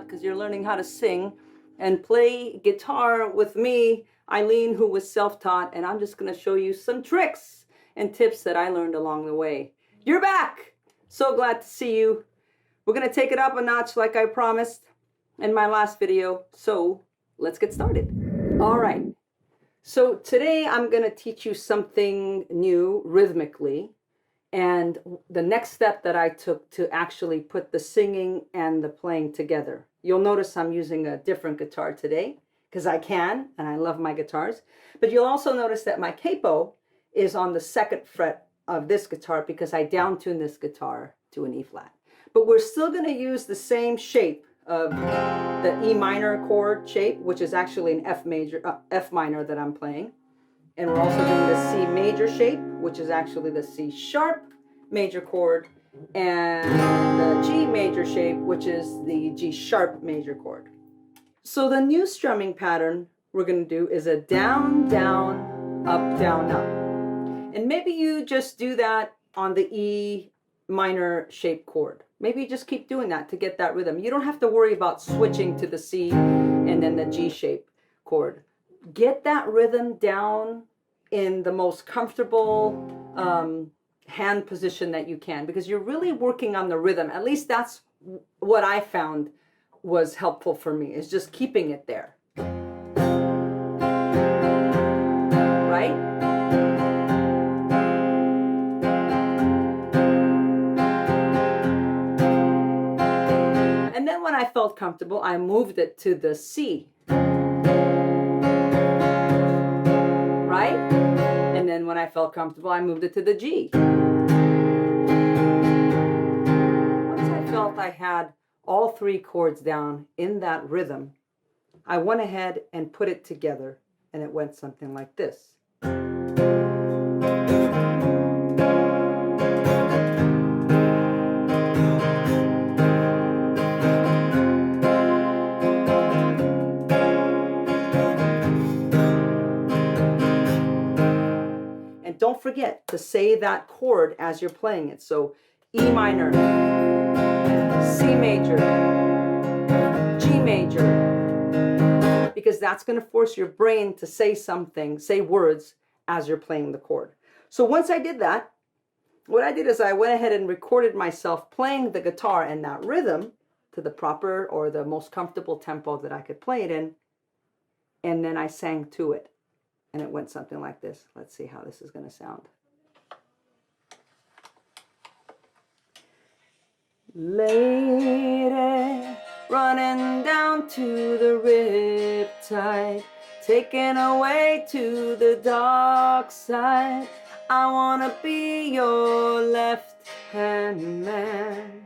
that because you're learning how to sing and play guitar with me, Ayline, who was self-taught, and I'm just going to show you some tricks and tips that I learned along the way. You're back! So glad to see you. We're going to take it up a notch like I promised in my last video, so let's get started. All right, so today I'm going to teach you something new rhythmically, and the next step that I took to actually put the singing and the playing together. You'll notice I'm using a different guitar today because I can, and I love my guitars. But you'll also notice that my capo is on the 2nd fret of this guitar because I down-tuned this guitar to an E flat. But we're still going to use the same shape of the E minor chord shape, which is actually an F minor that I'm playing. And we're also doing the C major shape, which is actually the C sharp major chord, and the G major shape, which is the G sharp major chord. So the new strumming pattern we're going to do is a down, down, up, down, up. And maybe you just do that on the E minor shape chord. Maybe you just keep doing that to get that rhythm. You don't have to worry about switching to the C and then the G shape chord. Get that rhythm down in the most comfortable hand position that you can, because you're really working on the rhythm. At least that's what I found was helpful for me, is just keeping it there. Right? And then when I felt comfortable, I moved it to the C. Right? And then when I felt comfortable, I moved it to the G. Once I felt I had all 3 chords down in that rhythm, I went ahead and put it together, and it went something like this. Don't forget to say that chord as you're playing it. So E minor, C major, G major, because that's going to force your brain to say something, say words as you're playing the chord. So once I did that, what I did is I went ahead and recorded myself playing the guitar in that rhythm to the proper or the most comfortable tempo that I could play it in, and then I sang to it. And it went something like this. Let's see how this is going to sound. Lady, running down to the riptide, taken away to the dark side. I want to be your left-hand man.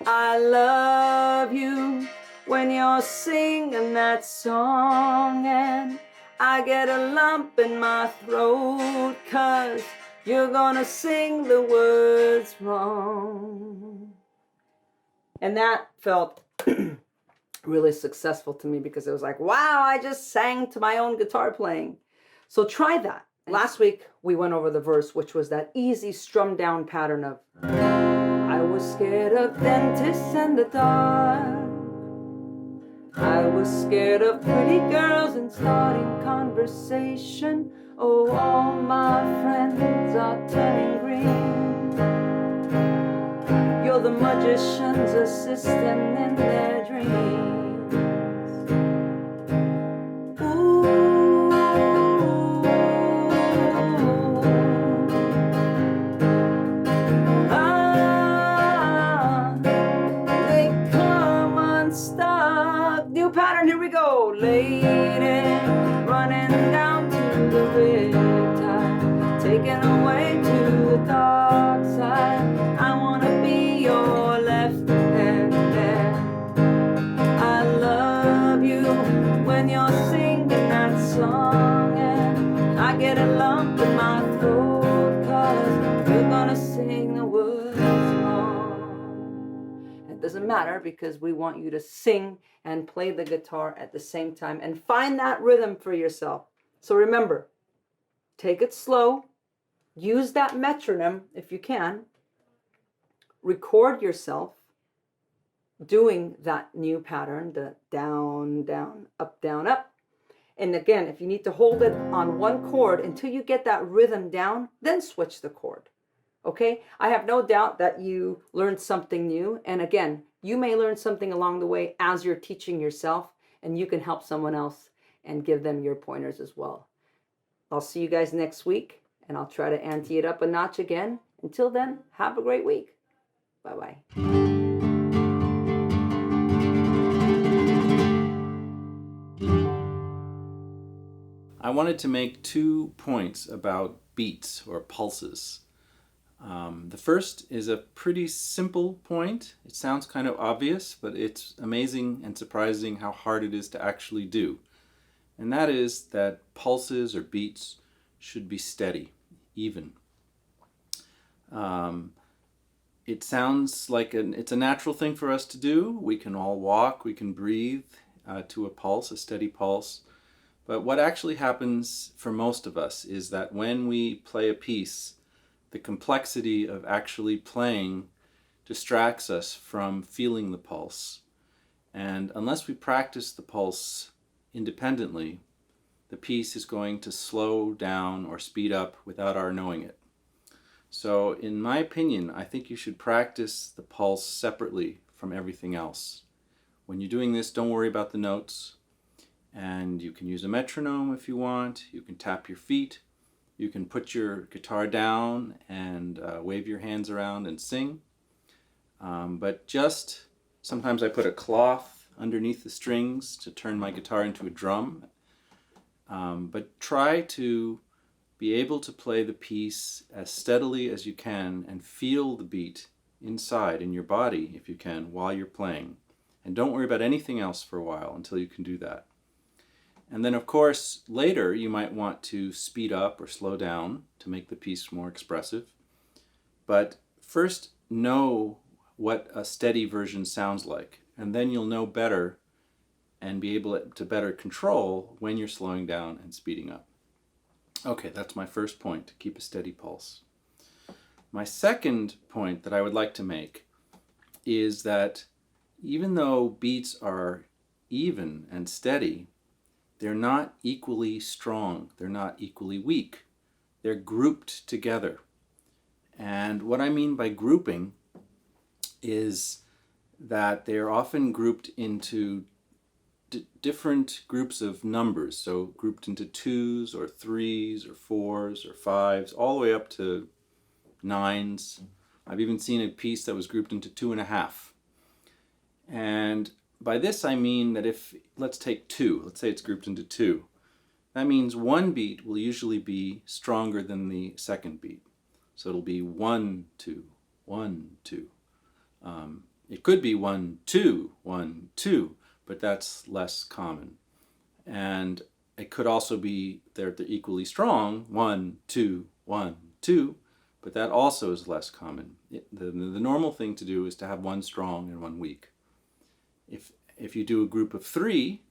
I love you when you're singing that song, and I get a lump in my throat 'cause you're gonna sing the words wrong. And that felt really successful to me because it was like, wow, I just sang to my own guitar playing. So try that. Last week we went over the verse, which was that easy strum down pattern of I was scared of dentists and the dark. I was scared of pretty girls and starting conversation. Oh, all my friends are turning green. You're the magician's assistant in their dreams. Ooh, they come unstuck. New pattern, here we go. Lady, running down to the riptide, taken away to the dark side. I wanna be your left hand man. I love you when you're singing that song, and I get a lump in my throat 'cause you're gonna sing the words wrong. It doesn't matter because we want you to sing and play the guitar at the same time and find that rhythm for yourself. So remember, take it slow, use that metronome if you can, record yourself doing that new pattern, the down, down, up, down, up. And again, if you need to hold it on one chord until you get that rhythm down, then switch the chord. Okay? I have no doubt that you learned something new. And again, you may learn something along the way as you're teaching yourself, and you can help someone else and give them your pointers as well. I'll see you guys next week, and I'll try to ante it up a notch again. Until then, have a great week. Bye-bye. I wanted to make 2 points about beats or pulses. The first is a pretty simple point. It sounds kind of obvious, but it's amazing and surprising how hard it is to actually do. And that is that pulses or beats should be steady, even. It sounds like it's a natural thing for us to do. We can all walk, we can breathe to a pulse, a steady pulse. But what actually happens for most of us is that when we play a piece, the complexity of actually playing distracts us from feeling the pulse. And unless we practice the pulse independently, the piece is going to slow down or speed up without our knowing it. So in my opinion, I think you should practice the pulse separately from everything else. When you're doing this, don't worry about the notes. And you can use a metronome if you want. You can tap your feet. You can put your guitar down and wave your hands around and sing. But just sometimes I put a cloth underneath the strings to turn my guitar into a drum. But try to be able to play the piece as steadily as you can and feel the beat inside in your body if you can while you're playing. And don't worry about anything else for a while until you can do that. And then, of course, later you might want to speed up or slow down to make the piece more expressive. But first, know what a steady version sounds like, and then you'll know better and be able to better control when you're slowing down and speeding up. Okay, that's my first point, to keep a steady pulse. My second point that I would like to make is that even though beats are even and steady, they're not equally strong, they're not equally weak. They're grouped together. And what I mean by grouping is that they're often grouped into different groups of numbers. So grouped into 2s or 3s or 4s or 5s, all the way up to 9s. I've even seen a piece that was grouped into 2.5. And by this I mean that if, let's take 2, let's say it's grouped into 2. That means one beat will usually be stronger than the second beat. So it'll be 1, 2, 1, 2. It could be 1, 2, 1, 2, but that's less common. And it could also be they're equally strong, 1, 2, 1, 2, but that also is less common. The normal thing to do is to have one strong and one weak. If you do a group of 3,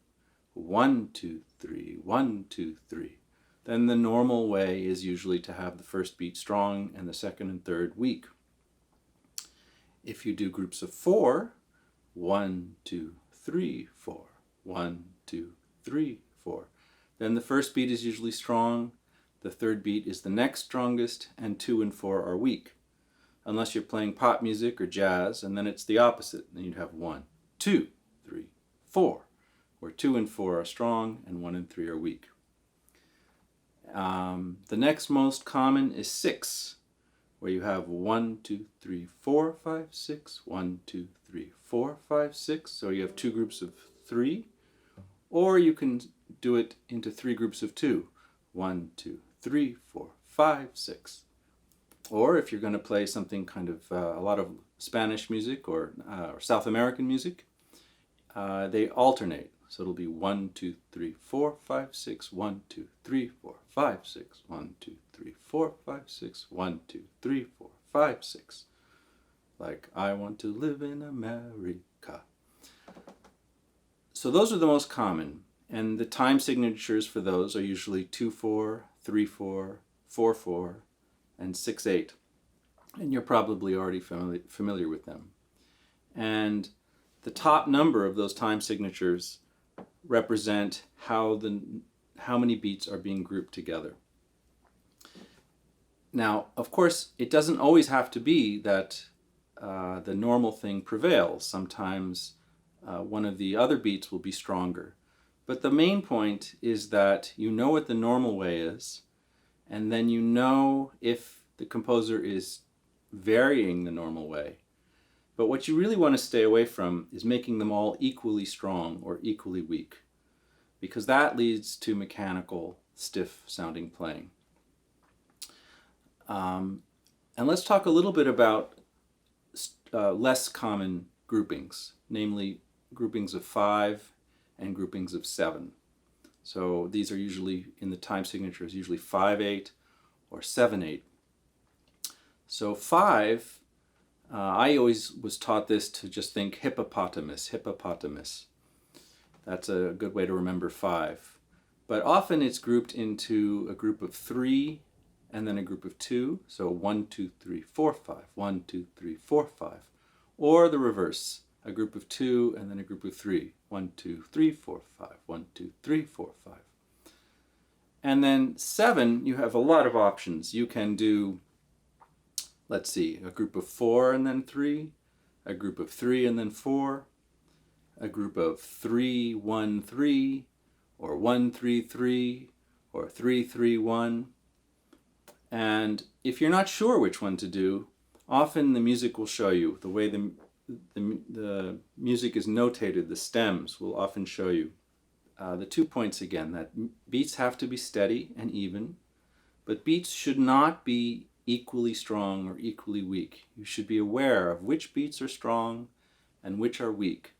1, 2, 3, 1, 2, 3, then the normal way is usually to have the first beat strong and the second and third weak. If you do groups of 4, 1, 2, 3, 4, 1, 2, 3, 4, then the first beat is usually strong, the third beat is the next strongest, and 2 and 4 are weak. Unless you're playing pop music or jazz, and then it's the opposite. Then you'd have 1, 2, 3, 4, where 2 and 4 are strong and 1 and 3 are weak. The next most common is 6, where you have 1, 2, 3, 4, 5, 6, 1, 2, 3, 4, 5, 6. So you have 2 groups of 3, or you can do it into 3 groups of 2. 1, 2, 3, 4, 5, 6. Or if you're going to play something kind of a lot of Spanish music or South American music, they alternate. So it'll be 1, 2, 3, 4, 5, 6, 1, 2, 3, 4, 5, 6, 1, 2, 3, 4, 5, 6, 1, 2, 3, 4, 5, 6. Like, I want to live in America. So those are the most common. And the time signatures for those are usually 2/4, 3/4, 4/4, and 6/8. And you're probably already familiar with them. And the top number of those time signatures represent how many beats are being grouped together. Now, of course, it doesn't always have to be that the normal thing prevails. Sometimes one of the other beats will be stronger. But the main point is that you know what the normal way is, and then you know if the composer is varying the normal way. But what you really want to stay away from is making them all equally strong or equally weak, because that leads to mechanical, stiff-sounding playing. And let's talk a little bit about less common groupings, namely groupings of 5 and groupings of 7. So these are usually, in the time signatures, usually 5/8 or 7/8. So 5, I always was taught this to just think hippopotamus, hippopotamus. That's a good way to remember 5. But often it's grouped into a group of 3 and then a group of 2. So 1, 2, 3, 4, 5. 1, 2, 3, 4, 5. Or the reverse, a group of 2 and then a group of 3. 1, 2, 3, 4, 5. 1, 2, 3, 4, 5. And then 7, you have a lot of options. You can do, let's see, a group of 4 and then 3, a group of 3 and then 4, a group of 3, 1, 3, or 1, 3, 3, or 3, 3, 1. And if you're not sure which one to do, often the music will show you. The way the music is notated, the stems will often show you the 2 points again, that beats have to be steady and even, but beats should not be equally strong or equally weak. You should be aware of which beats are strong and which are weak.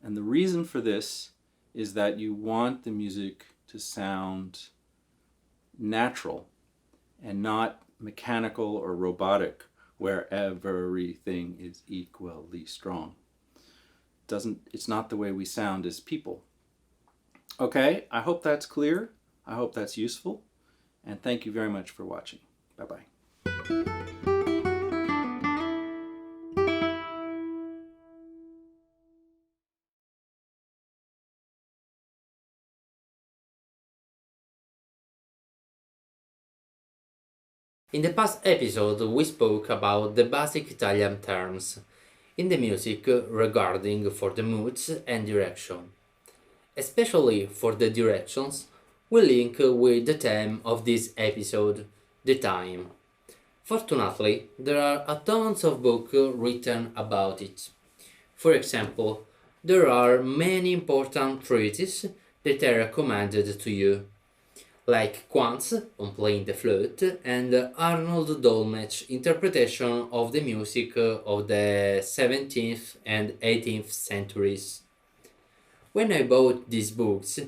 And the reason for this is that you want the music to sound natural and not mechanical or robotic, where everything is equally strong. It's not the way we sound as people. Okay, I hope that's clear. I hope that's useful. And thank you very much for watching. Bye-bye. In the past episode we spoke about the basic Italian terms in the music regarding for the moods and direction. Especially for the directions, we link with the theme of this episode, the time. Fortunately, there are a tons of books written about it. For example, there are many important treatises that I recommended to you, like Quant's on playing the flute and Arnold Dolmetsch's interpretation of the music of the 17th and 18th centuries. When I bought these books,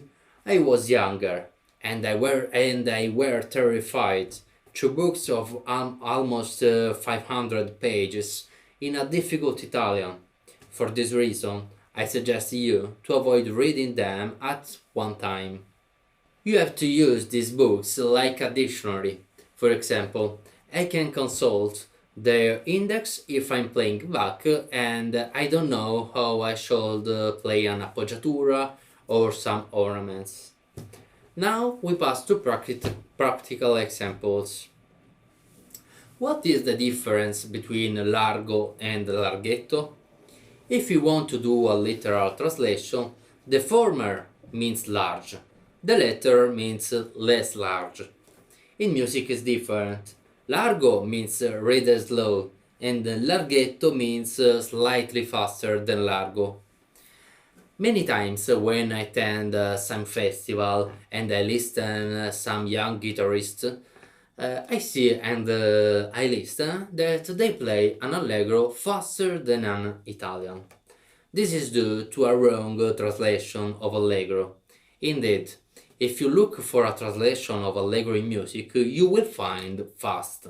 I was younger, and I were terrified. 2 books of almost 500 pages in a difficult Italian. For this reason, I suggest you to avoid reading them at one time. You have to use these books like a dictionary. For example, I can consult their index if I'm playing Bach and I don't know how I should play an appoggiatura or some ornaments. Now we pass to practical examples. What is the difference between largo and larghetto? If you want to do a literal translation, the former means large, the latter means less large. In music it's different. Largo means rather slow, and larghetto means slightly faster than largo. Many times when I attend some festival and I listen some young guitarists, I see and I listen that they play an allegro faster than an Italian. This is due to a wrong translation of allegro. Indeed, if you look for a translation of allegro in music, you will find fast.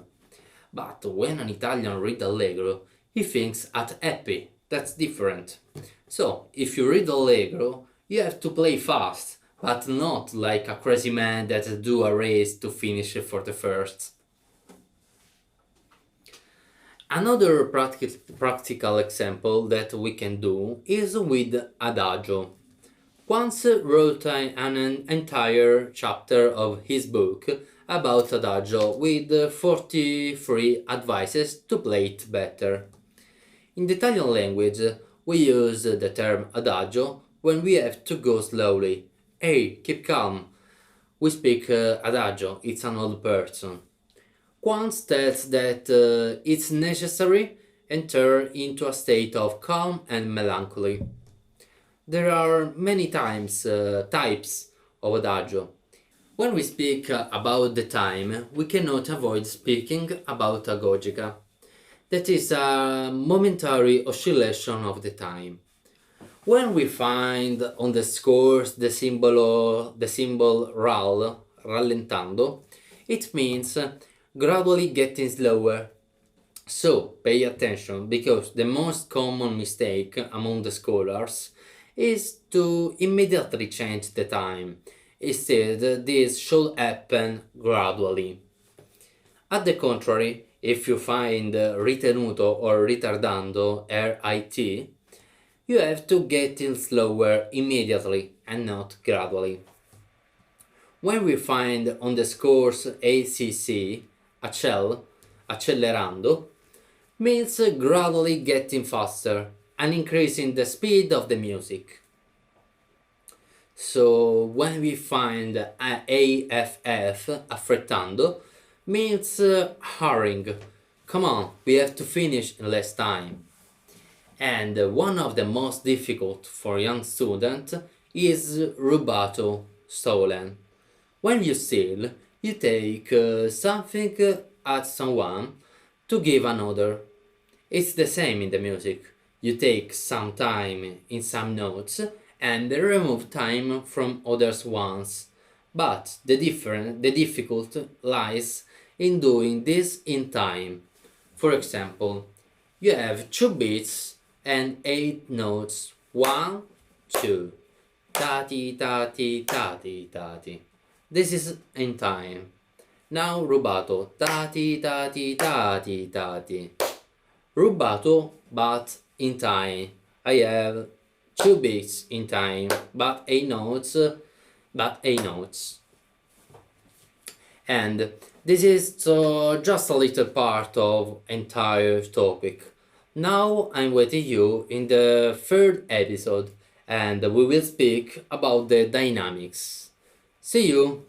But when an Italian reads allegro, he thinks at happy. That's different. So, if you read allegro, you have to play fast, but not like a crazy man that do a race to finish for the first. Another practical example that we can do is with adagio. Once wrote an entire chapter of his book about adagio with 43 advices to play it better. In the Italian language, we use the term adagio when we have to go slowly. Hey, keep calm. We speak adagio, it's an old person. Quant tells that it's necessary enter into a state of calm and melancholy. There are many types of adagio. When we speak about the time, we cannot avoid speaking about agogica. That is a momentary oscillation of the time. When we find on the scores the symbol RAL, rallentando, it means gradually getting slower. So pay attention, because the most common mistake among the scholars is to immediately change the time. Instead, this should happen gradually. At the contrary, if you find ritenuto or ritardando, RIT, you have to get in slower immediately and not gradually. When we find on the scores ACC, accelerando, means gradually getting faster and increasing the speed of the music. So when we find AFF, affrettando, means hurrying. Come on, we have to finish in less time. And one of the most difficult for young students is rubato, stolen. When you steal, you take something at someone to give another. It's the same in the music. You take some time in some notes and remove time from others ones. But the difficulty lies in doing this in time. For example, you have 2 beats and 8 notes. 1, 2. Tati, tati, tati, tati. This is in time. Now rubato. Tati, tati, tati, tati. Rubato, but in time. I have 2 beats in time, but 8 notes. And this is just a little part of entire topic. Now I'm waiting you in the 3rd episode, and we will speak about the dynamics. See you!